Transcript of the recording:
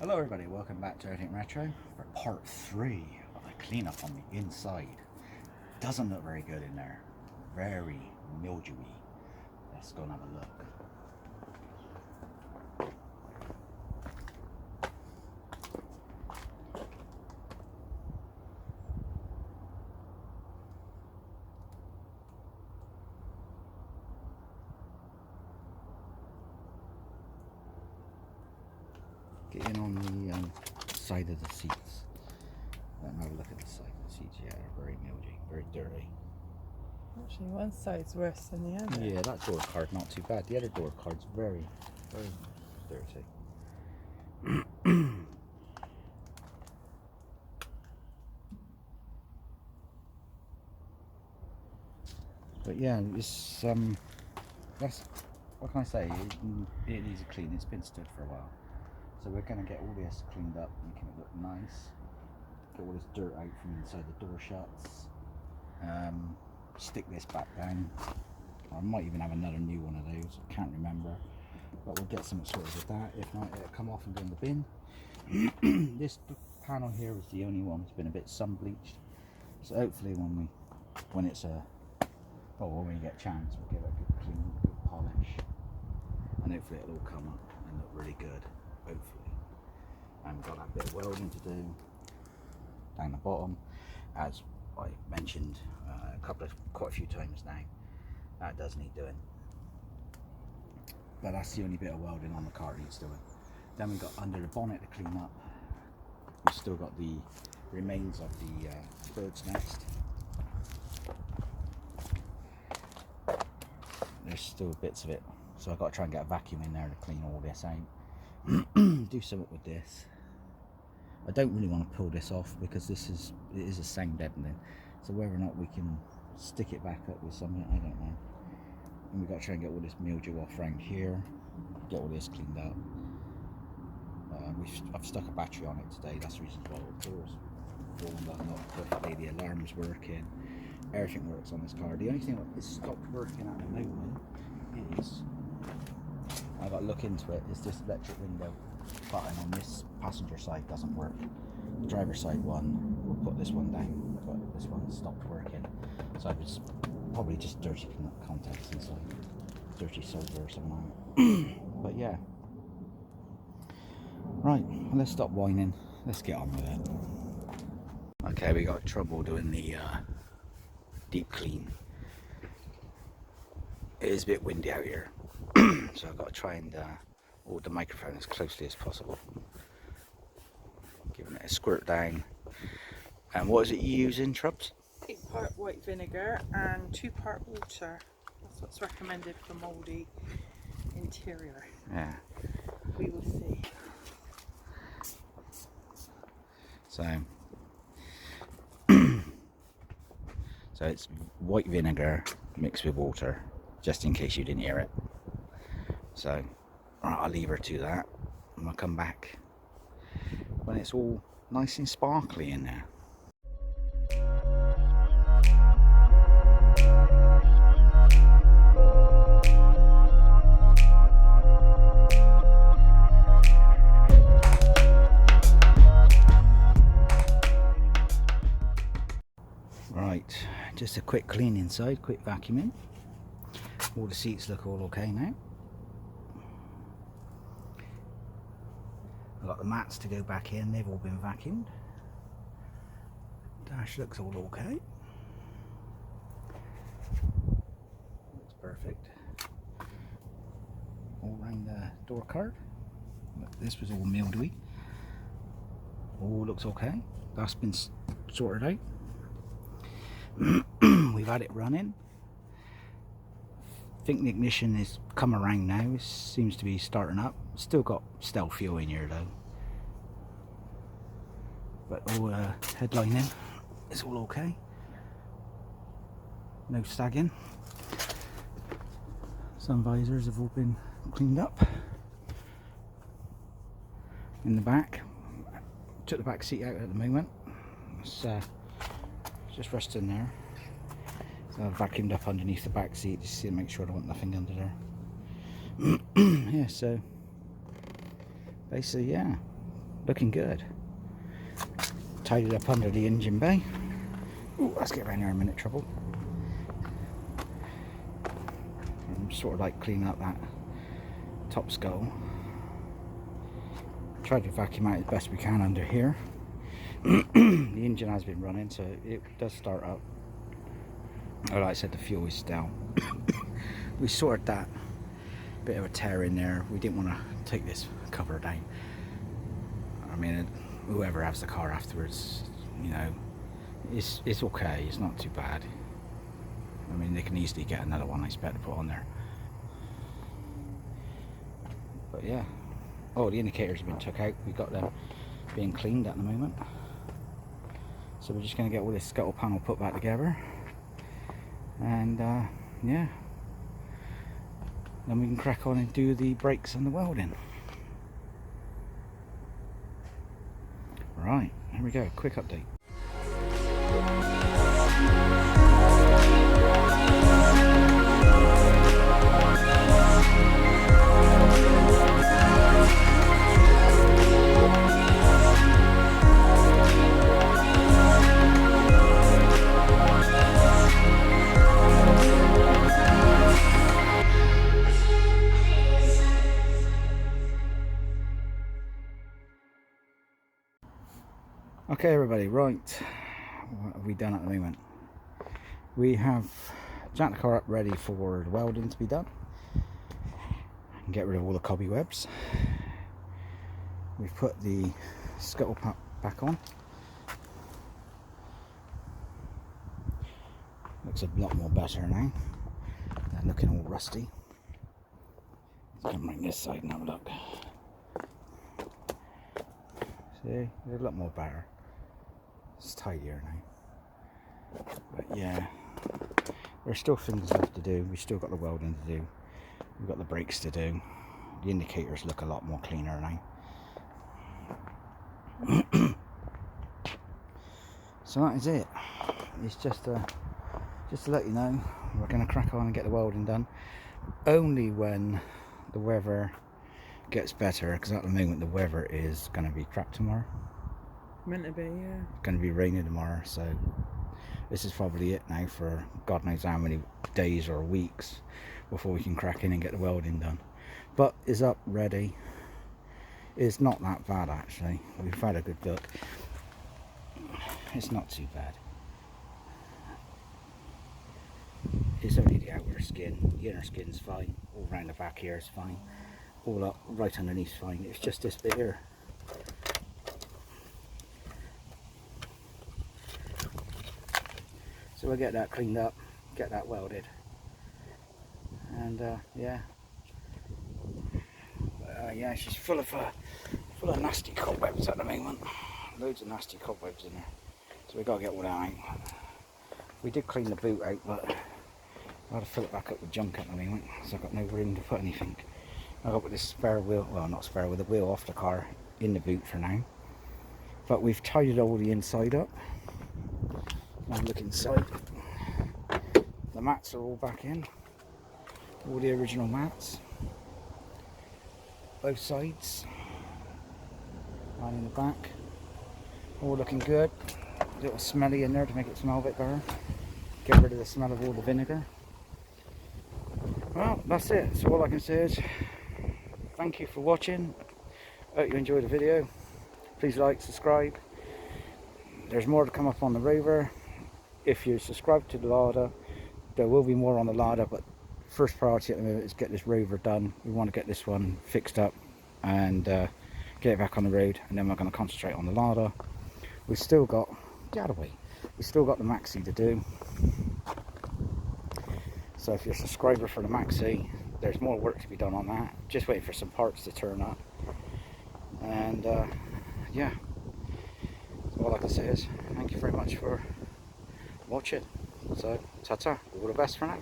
Hello everybody, welcome back to Everything Retro for part 3 of the cleanup on the inside. Doesn't look very good in there, very mildewy. Let's go and have a look. Get in on the side of the seats. Let me have a look at the side of the seats. Yeah, they're very mildewy, very dirty. Actually, one side's worse than the other. Yeah, that door card not too bad. The other door card's very, very dirty. But yeah, it's that's what can I say? It needs a clean. It's been stood for a while, so we're going to get all this cleaned up, making it look nice. Get all this dirt out from inside the door shuts. Stick this back down. I might even have another new one of those. I can't remember, but we'll get something sorted with that. If not, it'll come off and go in the bin. This panel here is the only one that's been a bit sun bleached. So hopefully when it's when we get a chance, we'll give it a good clean, good polish, and hopefully it'll all come up and look really good, hopefully. And we've got that bit of welding to do down the bottom, as I mentioned quite a few times now. That does need doing, but that's the only bit of welding on the car needs doing. Then we've got under the bonnet to clean up. We've still got the remains of the bird's nest. There's still bits of it, so I've got to try and get a vacuum in there to clean all this out. Do something with this. I don't really want to pull this off because it is a sound deadening, so whether or not we can stick it back up with something, I don't know. And we've got to try and get all this mildew off around here, get all this cleaned up. I've stuck a battery on it today. That's the reason why the doors warmed up not perfectly. The alarm's working. Everything works on this car. The only thing that is stopped working at the moment is, I've got to look into it, is this electric window button on this passenger side doesn't work. The driver's side one, we'll put this one down, but this one stopped working. So I was probably just dirty contacts inside, dirty solder or something. But yeah. Right, let's stop whining. Let's get on with it. Okay, we got trouble doing the deep clean. It is a bit windy out here, so I've got to try and hold the microphone as closely as possible. Giving it a squirt down. And what is it you use in Trubs? 8-part white vinegar and 2-part water. That's what's recommended for mouldy interior. Yeah. We will see. So it's white vinegar mixed with water, just in case you didn't hear it. So right, I'll leave her to that, and I'll come back when it's all nice and sparkly in there. Right, just a quick clean inside, quick vacuuming. All the seats look all okay now. I've got the mats to go back in, they've all been vacuumed. Dash looks all okay. Looks perfect. All round the door card. This was all mildewy. All looks okay. That's been sorted out. We've had it running. I think the ignition is come around now. It seems to be starting up. Still got stale fuel in here though. But all headlining is all okay. No sagging. Sun visors have all been cleaned up. In the back, took the back seat out at the moment. It's just resting there. So I've vacuumed up underneath the back seat just to make sure I don't want nothing under there. Yeah, so basically, yeah, looking good. Tidied up under the engine bay. Ooh, let's get around here a minute, trouble. I'm sort of like cleaning up that top skull. Tried to vacuum out as best we can under here. The engine has been running, so it does start up. Like I said, the fuel is down. We sorted that bit of a tear in there. We didn't want to take this cover down. I mean, whoever has the car afterwards, you know, it's okay. It's not too bad. I mean, they can easily get another one, I expect, to put on there. But yeah. Oh, the indicators have been took out. We've got them being cleaned at the moment. So we're just going to get all this scuttle panel put back together. And yeah. Then we can crack on and do the brakes and the welding. Right, here we go. Quick update. Okay everybody, right, what have we done at the moment? We have jacked the car up ready for the welding to be done and get rid of all the cobwebs. We've put the scuttle back on. Looks a lot more better now than looking all rusty. Let's come around this side and have a look. See, they're a lot more better. It's tidier now. But yeah, there's still things left to do. We've still got the welding to do. We've got the brakes to do. The indicators look a lot more cleaner now. So that is it. It's just to let you know, we're going to crack on and get the welding done. Only when the weather gets better, because at the moment the weather is going to be crap tomorrow. Meant to be, yeah. It's going to be raining tomorrow, so this is probably it now for God knows how many days or weeks before we can crack in and get the welding done. But it's up, ready. It's not that bad actually. We've had a good look. It's not too bad. It's only the outer skin. The inner skin's fine. All around the back here is fine. All up, right underneath is fine. It's just this bit here. So we'll get that cleaned up, get that welded, and yeah, yeah, she's full of nasty cobwebs at the moment. Loads of nasty cobwebs in there, so we got to get all that out. We did clean the boot out, but I had to fill it back up with junk at the moment, so I've got no room to put anything. I got with this spare wheel, well not spare, with the wheel off the car in the boot for now. But we've tidied all the inside up. Now look inside. The mats are all back in. All the original mats. Both sides. And in the back. All looking good. A little smelly in there to make it smell a bit better. Get rid of the smell of all the vinegar. Well, that's it. So all I can say is thank you for watching. Hope you enjoyed the video. Please like, subscribe. There's more to come up on the Rover. If you subscribe to the Lada, there will be more on the Lada, but first priority at the moment is get this Rover done. We want to get this one fixed up and get it back on the road, and then we're going to concentrate on the Lada. We've still got, get out of the way, we've still got the Maxi to do. So if you're a subscriber for the Maxi, there's more work to be done on that. Just waiting for some parts to turn up. And yeah, so all I can say is thank you very much for watching. So ta-ta, all the best for now.